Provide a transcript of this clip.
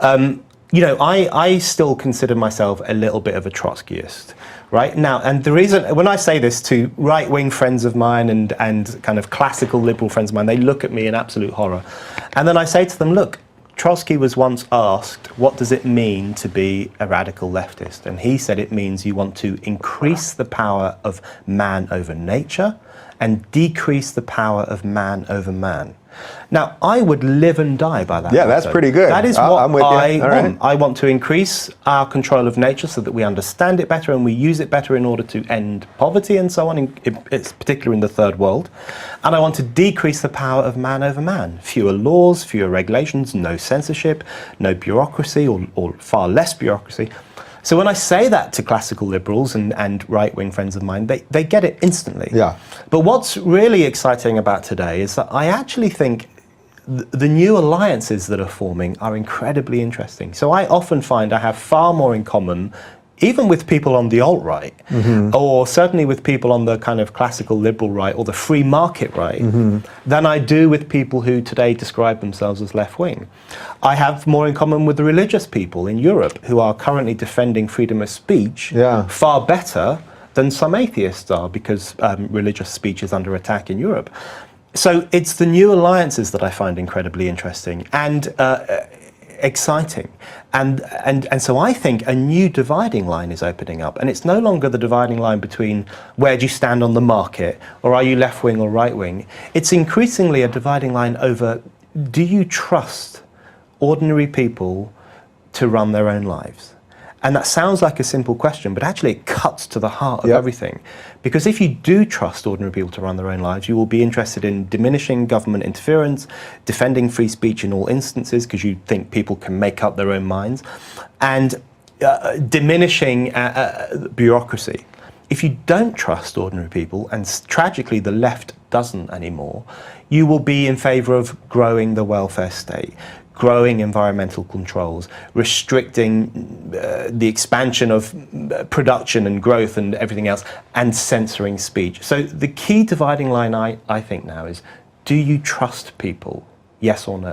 I still consider myself a little bit of a Trotskyist, right? Now, and the reason, when I say this to right-wing friends of mine and kind of classical liberal friends of mine, they look at me in absolute horror. And then I say to them, look, Trotsky was once asked, what does it mean to be a radical leftist? And he said it means you want to increase the power of man over nature and decrease the power of man over man. Now, I would live and die by that. Yeah, that's pretty good. That is what I'm with you. I want. Right. I want to increase our control of nature so that we understand it better and we use it better in order to end poverty and so on, it's particularly in the third world. And I want to decrease the power of man over man. Fewer laws, fewer regulations, no censorship, no bureaucracy or far less bureaucracy. So when I say that to classical liberals and right-wing friends of mine, they get it instantly. Yeah. But what's really exciting about today is that I actually think the new alliances that are forming are incredibly interesting. So I often find I have far more in common even with people on the alt-right, or certainly with people on the kind of classical liberal right or the free market right, than I do with people who today describe themselves as left-wing. I have more in common with the religious people in Europe who are currently defending freedom of speech far better than some atheists are, because religious speech is under attack in Europe. So it's the new alliances that I find incredibly interesting and exciting. And so I think a new dividing line is opening up, and it's no longer the dividing line between where do you stand on the market, or are you left-wing or right-wing. It's increasingly a dividing line over, do you trust ordinary people to run their own lives? And that sounds like a simple question, but actually it cuts to the heart of everything. Because if you do trust ordinary people to run their own lives, you will be interested in diminishing government interference, defending free speech in all instances, because you think people can make up their own minds, and diminishing bureaucracy. If you don't trust ordinary people, and tragically the left doesn't anymore, you will be in favour of growing the welfare state, growing environmental controls, restricting the expansion of production and growth and everything else, and censoring speech. So the key dividing line I think now is, do you trust people, yes or no?